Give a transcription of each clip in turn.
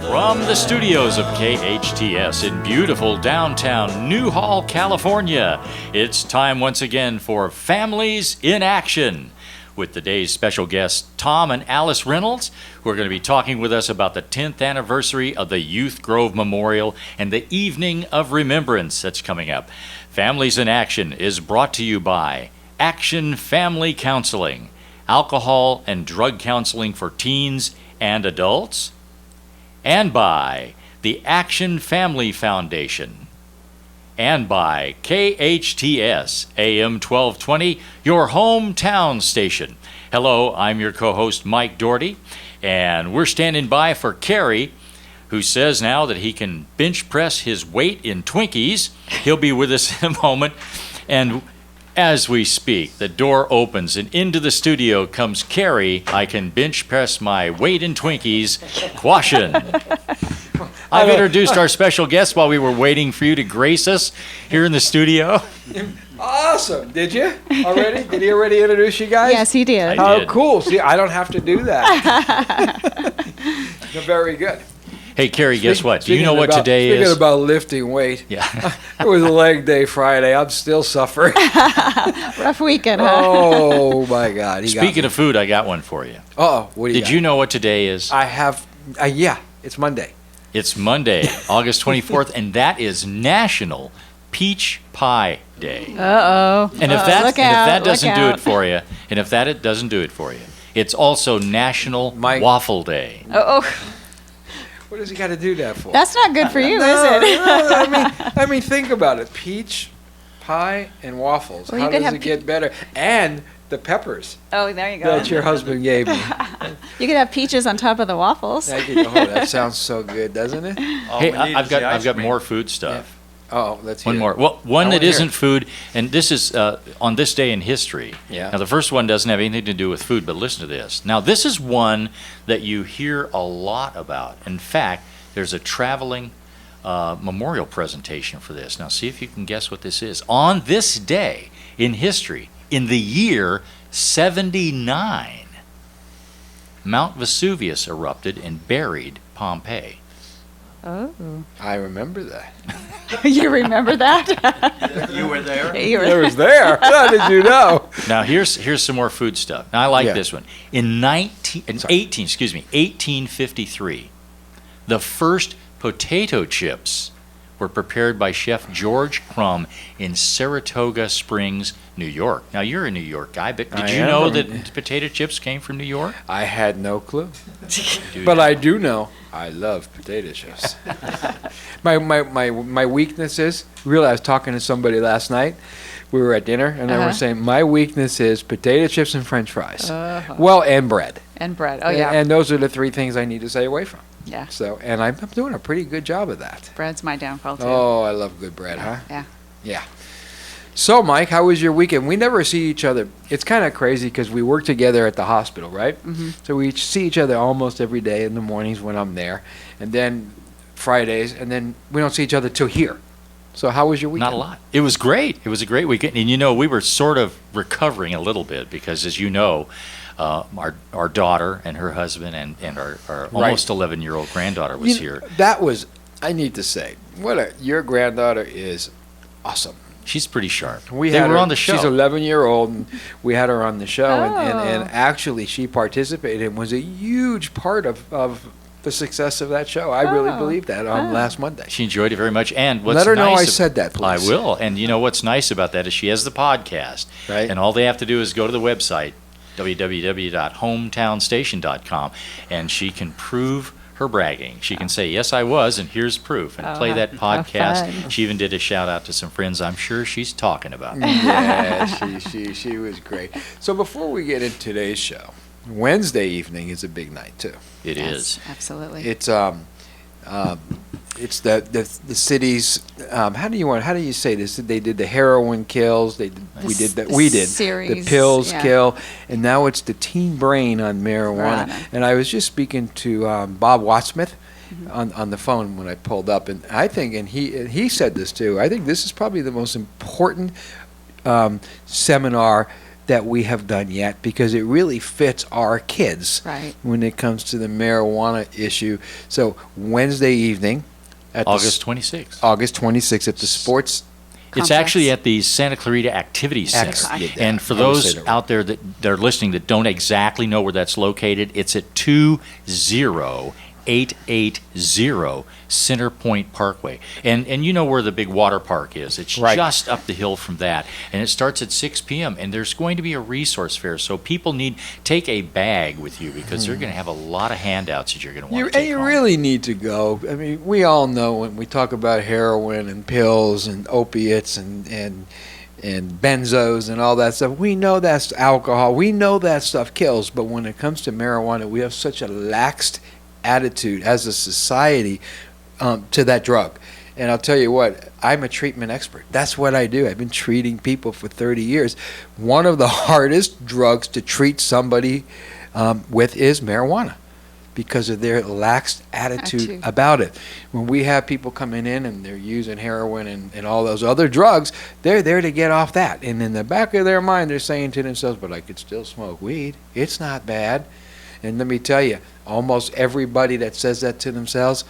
From the studios of KHTS in beautiful downtown Newhall, California, it's time once again for Families in Action with today's special guests, Tom and Alice Reynolds, who are going to be talking with us about the 10th anniversary of the Youth Grove Memorial and the Evening of Remembrance that's coming up. Families in Action is brought to you by Action Family Counseling, alcohol and drug counseling for teens and adults, and by the Action Family Foundation, and by KHTS AM 1220, your hometown station. Hello, I'm your co-host Mike Doherty, and we're standing by for Cary, who says now that he can bench press his weight in Twinkies. He'll be with us in a moment, and as we speak, the door opens and into the studio comes Cary. I can bench press my weight in Twinkies, Quashen. I've introduced our special guest while we were waiting for you to grace us here in the studio. Awesome. Did you already? Did he already introduce you guys? Yes, he did. I Oh, did. cool. See, I don't have to do that. Very good. Hey, Cary, guess what? Do you Speaking know what about- today Speaking is? about lifting weight, Yeah. it was a leg day Friday. I'm still suffering. Rough weekend, huh? Oh, my God. Speaking of food, I got one for you. Oh, what do you Did got? you know what today is? I have, yeah, it's Monday. It's Monday, August 24th, and that is National Peach Pie Day. Uh-oh. And if that Look out, doesn't look do out. it for you, and if that it doesn't do it for you, it's also National Mike. Waffle Day. Oh, What does he got to do that for? that's not good for you, No, is it? no, I mean, think about it. Peach pie and waffles. Well, you How could does have it get better? And the peppers Oh, there you go. that your husband gave me. You could have peaches on top of the waffles. That sounds so good, doesn't it? Hey, I've got more food stuff. Oh, let's hear One it. more. Well, one I that wanna hear isn't it. food, and this is on this day in history. Yeah. Now, the first one doesn't have anything to do with food, but listen to this. Now, this is one that you hear a lot about. In fact, there's a traveling memorial presentation for this. Now, see if you can guess what this is. On this day in history, in the year 79, Mount Vesuvius erupted and buried Pompeii. Oh. I remember that. You remember that? You were there? You It were- was there. How did you know? Now here's some more food stuff. Now I like Yeah. this one. In 1853, the first potato chips were prepared by Chef George Crumb in Saratoga Springs, New York. Now you're a New York guy, but did I you am know from- that potato chips came from New York? I had no clue. Dude, But I do know I love potato chips. my weakness is, really, I was talking to somebody last night. We were at dinner, and they were Uh-huh. saying, my weakness is potato chips and french fries. Uh-huh. Well, and bread. And bread. Oh, yeah. And those are the three things I need to stay away from. Yeah. So, and I'm doing a pretty good job of that. Bread's my downfall, too. Oh, I love good bread, huh? Yeah. Yeah. So, Mike, how was your weekend? We never see each other. It's kind of crazy because we work together at the hospital, right? Mm-hmm. So we see each other almost every day in the mornings when I'm there, and then Fridays, and then we don't see each other till here. So how was your weekend? Not a lot. It was great. It was a great weekend. And you know, we were sort of recovering a little bit because, as you know, our daughter and her husband and our almost 11-year-old granddaughter was here. That was, I need to say, your granddaughter is awesome. She's pretty sharp. They They were her on the show. She's 11-year-old, and we had her on the show, and Oh. actually she participated and was a huge part of the success of that show. I really Oh. believe that on last Monday. She enjoyed it very much. And what's Let her know nice I ab- said that, I please. will. And you know what's nice about that is she has the podcast. Right. And all they have to do is go to the website, www.hometownstation.com, and she can prove her bragging. She can say, yes, I was, and here's proof, and play that how podcast. fun. She even did a shout out to some friends I'm sure she's talking about. Yeah, she was great. So before we get into today's show, Wednesday evening is a big night too. It Yes, is. Absolutely. It's the city's how do you say this? They did the heroin kills. We did the series, pills yeah. kill, and now it's the teen brain on marijuana. Marijuana. And I was just speaking to Bob Wattsmith on the phone when I pulled up, and I think, and he said this too. I think this is probably the most important seminar that we have done yet because it really fits our kids Right. when it comes to the marijuana issue. So Wednesday evening at August 26th. August 26th at the sports. It's Complex. actually at the Santa Clarita Activity Center. Excellent. And for I always those say that out there that are listening that don't exactly know where that's located, it's at 20880 Center Point Parkway. And you know where the big water park is. It's Right. just up the hill from that. And it starts at 6 p.m. And there's going to be a resource fair. So people take a bag with you because they're going to have a lot of handouts that you're going to want to take You home. really need to go. I mean, we all know when we talk about heroin and pills and opiates and benzos and all that stuff, we know that's alcohol. We know that stuff kills. But when it comes to marijuana, we have such a laxed attitude as a society to that drug. And I'll tell you what, I'm a treatment expert. That's what I do. I've been treating people for 30 years. One of the hardest drugs to treat somebody with is marijuana because of their lax attitude about it. When we have people coming in and they're using heroin and all those other drugs, they're there to get off that. And in the back of their mind, they're saying to themselves, but I could still smoke weed. It's not bad. And let me tell you, almost everybody that says that to themselves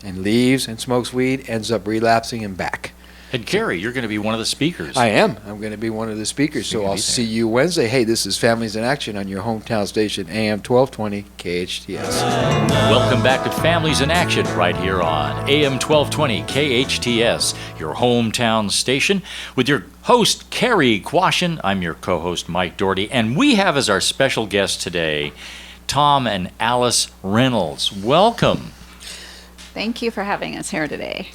and leaves and smokes weed ends up relapsing and back. And Cary, you're going to be one of the speakers. I am. I'm going to be one of the speakers, so You're gonna I'll be there. see you Wednesday. Hey, this is Families in Action on your hometown station, AM 1220 KHTS. Welcome back to Families in Action right here on AM 1220 KHTS, your hometown station, with your host, Cary Quashen. I'm your co-host, Mike Doherty, and we have as our special guest today, Tom and Alice Reynolds. Welcome. Thank you for having us here today.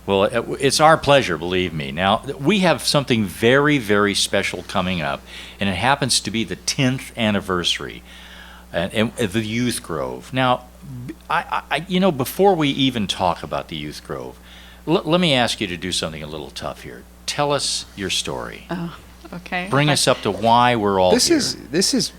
Well, it's our pleasure, believe me. Now, we have something very, very special coming up, and it happens to be the 10th anniversary of the Youth Grove. Now, before we even talk about the Youth Grove, let me ask you to do something a little tough here. Tell us your story. Oh, okay. Bring us up to why we're all This here. is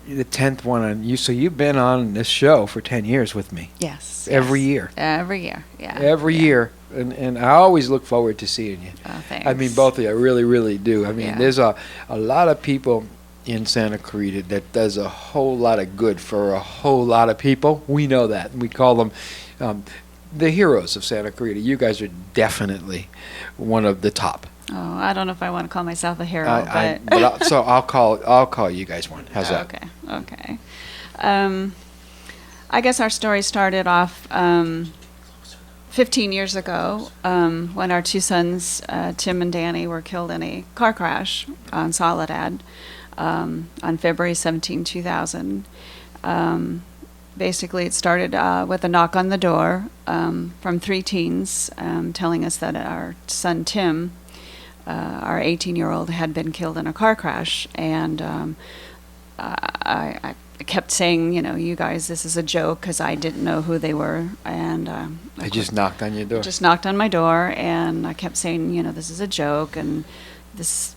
the 10th one on you. So you've been on this show for 10 years with me. Yes. Every yes. year. Every year, yeah. Every yeah. year. And I always look forward to seeing you. Oh, thanks. I mean, both of you. I really, really do. I mean, Yeah. there's a lot of people in Santa Clarita that does a whole lot of good for a whole lot of people. We know that. We call them the heroes of Santa Clarita. You guys are definitely one of the top. Oh, I don't know if I want to call myself a hero, So I'll call you guys one. How's that? Okay. I guess our story started off 15 years ago when our two sons, Tim and Danny, were killed in a car crash on Soledad on February 17, 2000. Basically, it started with a knock on the door from three teens telling us that our son Tim, our 18-year-old, had been killed in a car crash. And I kept saying, you guys, this is a joke, because I didn't know who they were. And They just knocked on your door. just knocked on my door, and I kept saying, this is a joke, and this,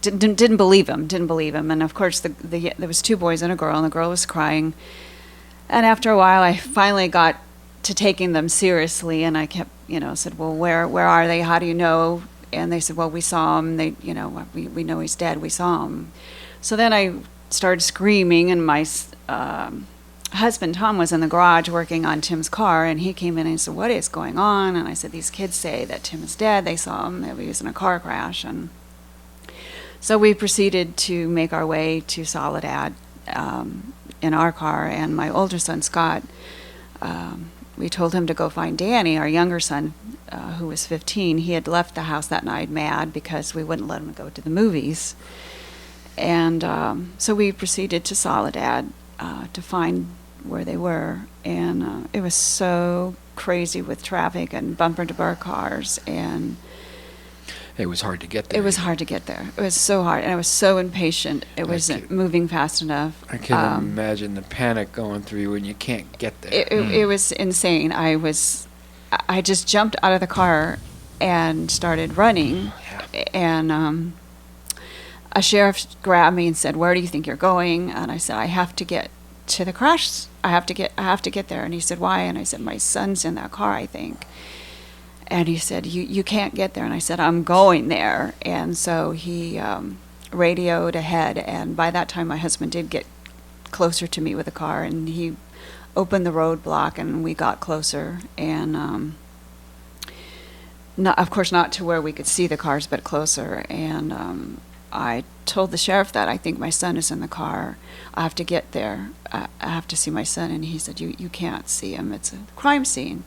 didn't believe him. And of course, there was two boys and a girl, and the girl was crying. And after a while, I finally got to taking them seriously, and I kept, said, well, where are they? How do you know? And they said, well, we saw him. We know he's dead. We saw him. So then I started screaming, and my husband, Tom, was in the garage working on Tim's car, and he came in and said, what is going on? And I said, these kids say that Tim is dead. They saw him. He was in a car crash. And so we proceeded to make our way to Soledad in our car, and my older son, Scott, we told him to go find Danny, our younger son, who was 15. He had left the house that night mad because we wouldn't let him go to the movies. And so we proceeded to Soledad to find where they were. And it was so crazy with traffic and bumper-to-bar cars. And It was hard to get there. it was hard to get there. It was so hard. And I was so impatient. It wasn't moving fast enough. I can imagine the panic going through you when you can't get there. It was insane. I just jumped out of the car and started running. Yeah. And a sheriff grabbed me and said, where do you think you're going? And I said, I have to get to the crash. I have to get there. And he said, why? And I said, my son's in that car, I think. And he said, you can't get there. And I said, I'm going there. And so he radioed ahead, and by that time my husband did get closer to me with the car, and he opened the roadblock, and we got closer, and not, of course, not to where we could see the cars, but closer. And I told the sheriff that I think my son is in the car. I have to get there. I have to see my son. And he said, you can't see him. It's a crime scene.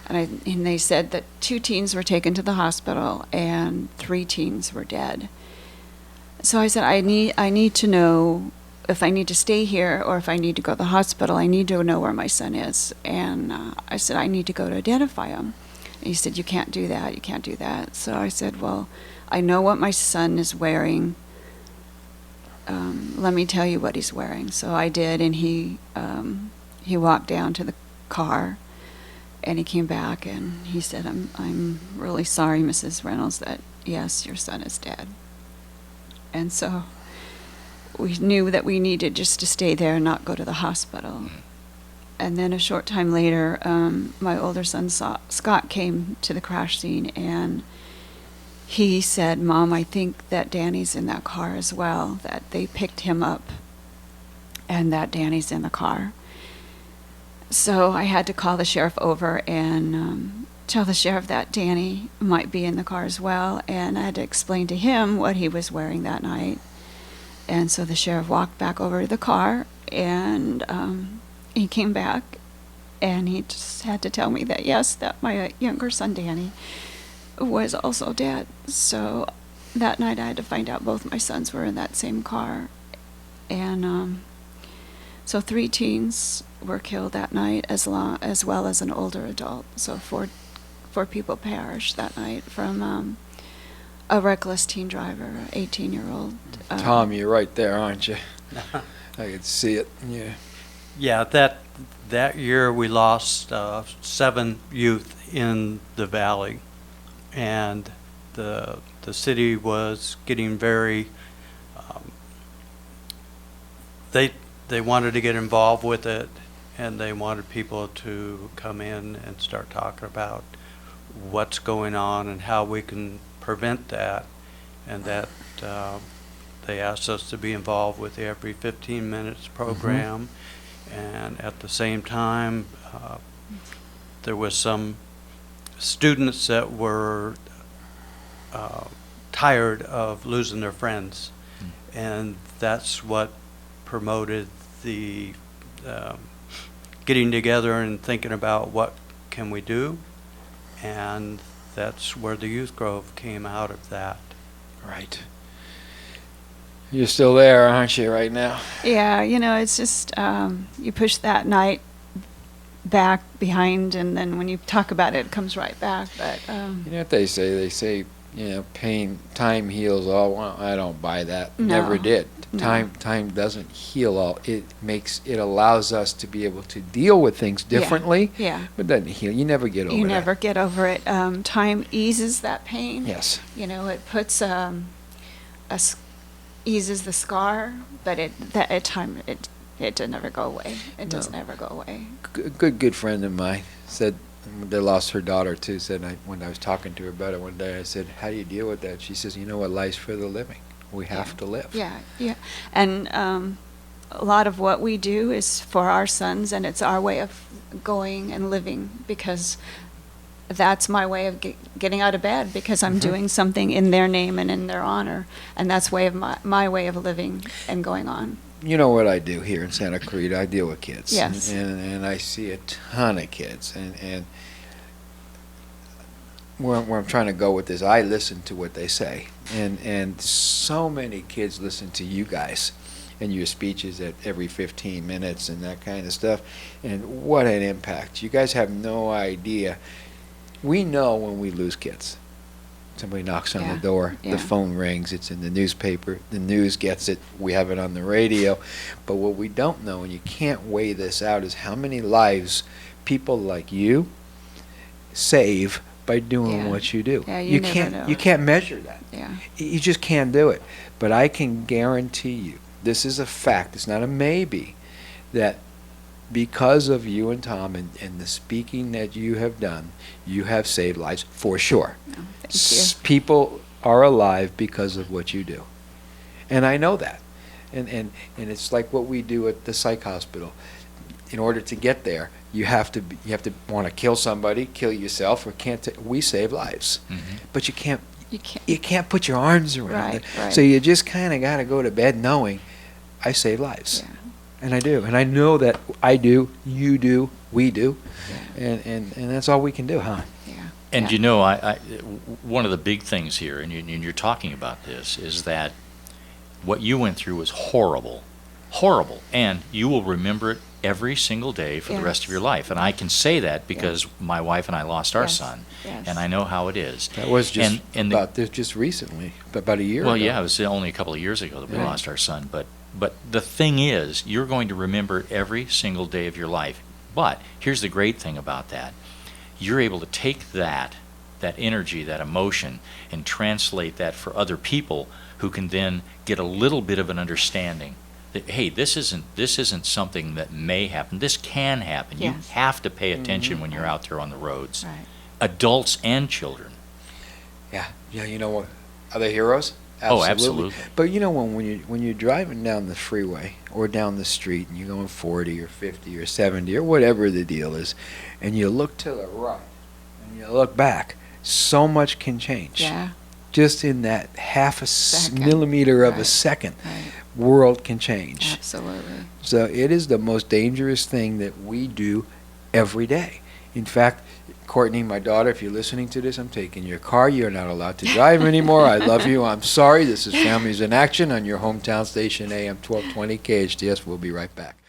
And they said that 2 teens were taken to the hospital and 3 teens were dead. So I said, I need to know if I need to stay here or if I need to go to the hospital. I need to know where my son is. And I said, I need to go to identify him. And he said, you can't do that. You can't do that. So I said, well, I know what my son is wearing. Let me tell you what he's wearing. So I did, and he walked down to the car, and he came back, and he said, I'm really sorry, Mrs. Reynolds, that, yes, your son is dead. And so we knew that we needed just to stay there and not go to the hospital. And then a short time later, my older son, Scott, came to the crash scene, and he said, Mom, I think that Danny's in that car as well, that they picked him up and that Danny's in the car. So I had to call the sheriff over and tell the sheriff that Danny might be in the car as well, and I had to explain to him what he was wearing that night. And so the sheriff walked back over to the car, and he came back, and he just had to tell me that, yes, that my younger son, Danny, was also dead. So that night I had to find out both my sons were in that same car. And so 3 teens were killed that night, as well as an older adult. So four people perished that night from a reckless teen driver, an 18-year-old. Tom, you're right there, aren't you? I could see it. Yeah. Yeah, that year we lost 7 youth in the valley, and the city was getting very. They wanted to get involved with it, and they wanted people to come in and start talking about what's going on and how we can prevent that, and that they asked us to be involved with the Every 15 Minutes program. And at the same time, there was some students that were tired of losing their friends, and that's what promoted the getting together and thinking about what can we do, and that's where the Youth Grove came out of that. Right. You're still there, aren't you, right now? Yeah, it's just you push that night back behind, and then when you talk about it, it comes right back. But you know what they say? They say, time heals all. Well, I don't buy that. No. Never did. No. Time doesn't heal all. It allows us to be able to deal with things differently. Yeah. But it doesn't heal. You never get over it. You never get over it. Time eases that pain. Yes. It puts eases the scar, but it does never go away. It does No. never go away. Good friend of mine said, they lost her daughter too, said, when I was talking to her about it one day, I said, how do you deal with that? She says, what, life's for the living. We have to live. Yeah. And a lot of what we do is for our sons, and it's our way of going and living, because that's my way of getting out of bed, because I'm doing something in their name and in their honor, and that's my way of living and going on. You know what I do here in Santa Clarita? I deal with kids. Yes. And I see a ton of kids. And where I'm trying to go with this, I listen to what they say. And so many kids listen to you guys and your speeches at every 15 minutes and that kind of stuff. And what an impact. You guys have no idea. We know when we lose kids. Somebody knocks on the door, the phone rings, it's in the newspaper, the news gets it, we have it on the radio. But what we don't know, and you can't weigh this out, is how many lives people like you save by doing what you do. Yeah, you never know. You can't measure that. Yeah. You just can't do it. But I can guarantee you, this is a fact, it's not a maybe, that because of you and Tom and the speaking that you have done, you have saved lives for sure. No, thank you. People are alive because of what you do. And I know that. And it's like what we do at the psych hospital. In order to get there, you have to want to kill somebody, kill yourself, or we save lives. But you can't put your arms around it. Right. So you just kind of got to go to bed knowing I save lives. Yeah. And I do. And I know that I do, you do, we do. Yeah. And that's all we can do, huh? Yeah. And Yeah. you know, one of the big things here, and you're talking about this, is that what you went through was horrible, horrible, and you will remember it every single day for the rest of your life. And I can say that because my wife and I lost our Yes. son, Yes. and I know how it is. That was just And just recently, about a year ago. well, yeah, it was only a couple of years ago that we Right. lost our son. But the thing is, you're going to remember it every single day of your life. But here's the great thing about that: you're able to take that energy, that emotion, and translate that for other people who can then get a little bit of an understanding that, hey, this isn't something that may happen. This can happen. You Yes. have to pay attention when you're out there on the roads, Right. adults and children. Yeah, you know what? Are they heroes? Oh, absolutely. But you know when you're driving down the freeway or down the street and you're going 40 or 50 or 70 or whatever the deal is, and you look to the right and you look back, so much can change. Yeah. Just in that half a Second. millimeter of a Right. second, Right. world can change. Absolutely. So it is the most dangerous thing that we do every day. In fact, Courtney, my daughter, if you're listening to this, I'm taking your car. You're not allowed to drive anymore. I love you. I'm sorry. This is Families in Action on your hometown station, AM 1220 KHTS. We'll be right back.